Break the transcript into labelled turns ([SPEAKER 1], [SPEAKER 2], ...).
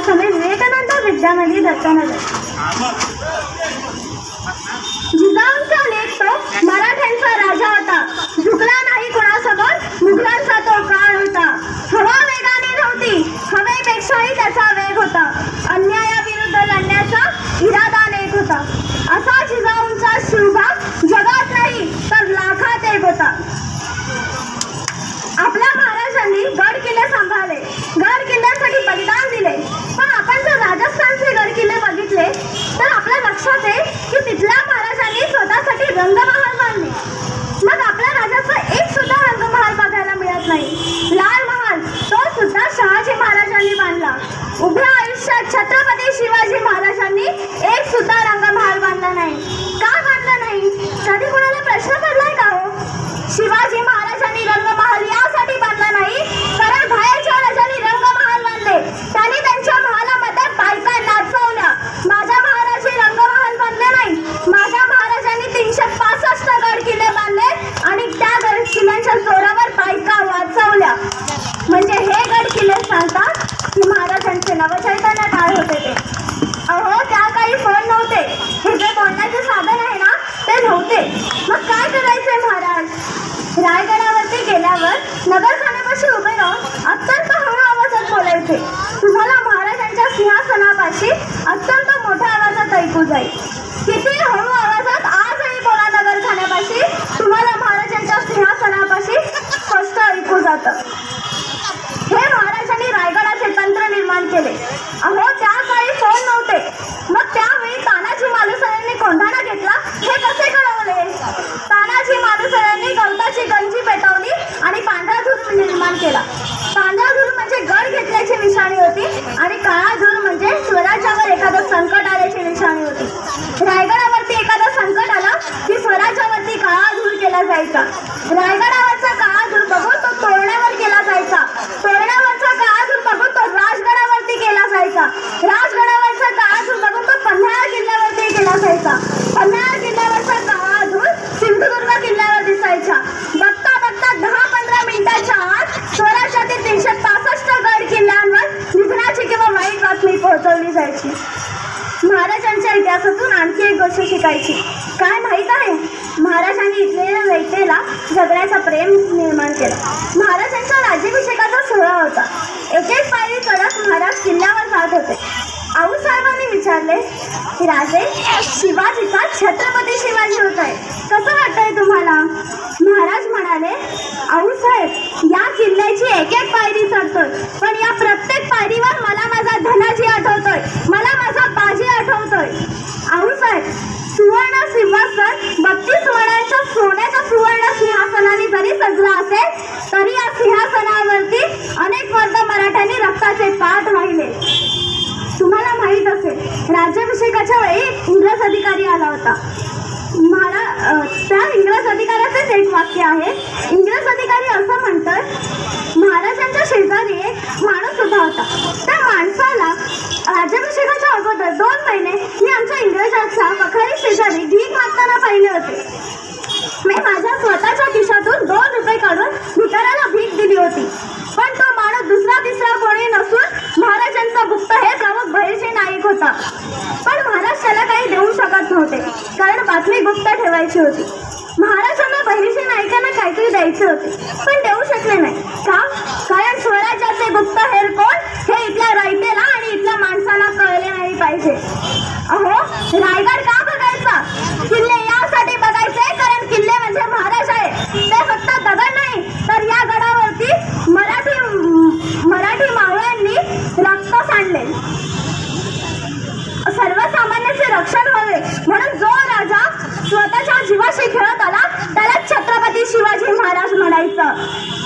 [SPEAKER 1] स्वामी विवेकानंद विद्यामंदिर दत्तनगर। जिजाऊंचा लेख तो मराठ्यांचा राजा होता, झुकला नाही कोणासमोर, मुघलांचा तो काळ होता। हवा वेगाने नव्हती, हवेपेक्षाही त्याचा वेग होता, अन्यायाविरुद्ध लढण्याचा इरादा नेक होता। असा जिजाऊंचा शिवभाग जगात नाही तर लाखात एक होता। आपल्या महाराजांनी गड किल्ले सांभाळले, गड किल्ल्यांसाठी बलिदान दिले, पण आपण जर राजस्थानचे गड किल्ले बघितले तर आपल्या लक्षात येईल की तिथल्या महाराजांनी स्वतःसाठी रंगमहाल बांधले, मग आपल्या राजाचा एक सुद्धा रंगमहाल बघायला मिळत नाही। लाल महाल तो सुद्धा शहाजी महाराजांनी बांधला। उभ्या आयुष्यात छत्रपती शिवाजी महाराजांनी एक सुद्धा रंगमहाल बांधला नाही। का बांधला नाही? कधी कोणाला प्रश्न पडलाय का हो? शिवाजी महाराजांनी रंगमहाल यासाठी बांधला नाही कारण बाहेरच्या राजांनी रंगमहाल बांधले, त्यांनी त्यांच्या महालामध्ये बायका नाचवल्या। माझ्या महाराजांनी रंगमहाल बांधले नाही, माझ्या महाराजांनी 365 गड किल्ले बांधले आणि त्या गड किल्ल्यांच्या जोरावर बायका वाचवल्या। म्हणजे हे गड किल्ले सांगतात की महाराजांचे नवचैतन्य काय होते ते। अहो त्या काही फोन नव्हते, हे जे बोलण्याचे साधन आहे ना ते नव्हते, मग काय करायचे महाराज? रायगडावरती गेल्यावर नगरखान्यापाशी उभे राहून अत्यंत हळू आवाजात बोलायचे, तुम्हाला महाराजांच्या सिंहासनापाशी अत्यंत मोठ्या आवाजात ऐकू जाईल। किती हळू आवाजात आजही बोला नगरखान्यापाशी, तुम्हाला महाराजांच्या सिंहासनापाशी स्पष्ट ऐकू जातं। हे महाराजांनी रायगडाचे तंत्र निर्माण केले। अहो त्या काळी फोन नव्हते, मग त्यावेळी तानाजी मालुसरेंनी कोंढाणा घेतला हे कसे कळवले? तानाजी मालुसरेंनी गवताची गंजी पेटवली आणि पांढरा धूर निर्माण केला। पांढरा धूर म्हणजे गड घेतल्याची निशाणी होती आणि काळा धूर म्हणजे स्वराज्यावर एखादं संकट आल्याची निशाणी होती। रायगडावरती एखादं संकट आलं की स्वराज्यावरती काळा धूर केला जायचा। रायगडावरचा काळा धूर बघून तो तोरण्यावर केला जायचा, तोरण्यावरचा काळा धूर बघून तो राजगडावरती केला जायचा, राजगडावरचा काळा धूर बघून तो पन्हाळा किल्ल्यावरती केला जायचा, पन्हाळा किल्ल्यावरचा काळा धूर सिंधुदुर्ग किल्ल्यावर दिसायचा। बघता बघता 10-15 मिनिटाच्या आत स्वराज्यातील 365 गड किल्ल्यांवर निधनाची किंवा वाईट बातमी पोहोचवली जायची। महाराजांच्या इतिहासातून आणखी एक गोष्ट शिकायची। काय माहीत आहे? महाराजांनी इथल्या रयतेला जगण्याचा प्रेम निर्माण केला। महाराजांच्या राज्याभिषेकाचा सोहळा होता, एक एक पायरी चढत महाराज किल्ल्यावर जात होते। आऊसाहेबांनी विचारले, राजे शिवाजीचा छत्रपती शिवाजी होत आहे, कसं वाटतंय तुम्हाला? महाराज म्हणाले, आऊसाहेब या किल्ल्याची एक एक पायरी चढतोय, पण या प्रत्येक पायरीवर मला माझा धनाजी आठवतोय, मला माझा बाजी आठवतोय। आऊसाहेब सुवर्ण सिंहासन 32 वड्यांच्या सोन्याच्या सुवर्ण सिंहासनाने जरी सजला असेल तरी या सिंहासनावरती अनेक वर्ग मराठ्यांनी रक्ताचे पाठ वाहिले। तुम्हाला माहित असेल राज्याभिषेकाच्या वेळी इंग्रज अधिकारी आला होता। त्या इंग्रज अधिकाऱ्याचेच एक वाक्य आहे। इंग्रज अधिकारी असं म्हणतात, महाराजांच्या शेजारी एक माणूस उभा होता, त्या माणसाला राज्याभिषेकाच्या अगोदर 2 महिने मी आमच्या इंग्रजाच्या वखारी शेजारी भीक मागताना पाहिले होते। मी माझ्या स्वतःच्या खिशातून 2 रुपये काढून भिकाऱ्याला भीक दिली होती, पण तो माणूस दुसरा तिसरा कोणी नसून महाराजांचा गुप्तहेर प्रमुख बहिर्जी नाईक होता। पण महाराज त्याला काही देऊ शकत नव्हते कारण बातमी गुप्त ठेवायची होती। महाराजांना बहिर्जी नाईकांना काहीतरी द्यायचे होते पण देऊ शकले नाही। का? कारण स्वराज्याचे गुप्तहेर कोण हे इथल्या रयतेला आणि इथल्या माणसांना कळले नाही पाहिजे। अहो रायगड का बघायचा? किल्ले यासाठी बघायचे कारण किल्ले म्हणजे महाराज आहे, ते फक्त दगड नाही तर या गडावरती मराठी मावळ्यांनी रक्त सांडले। सर्वसामान्यांचे रक्षण व्हावे म्हणून जो राजा स्वतःच्या जीवाशी खेळत आला त्याला छत्रपती शिवाजी महाराज म्हणायचं।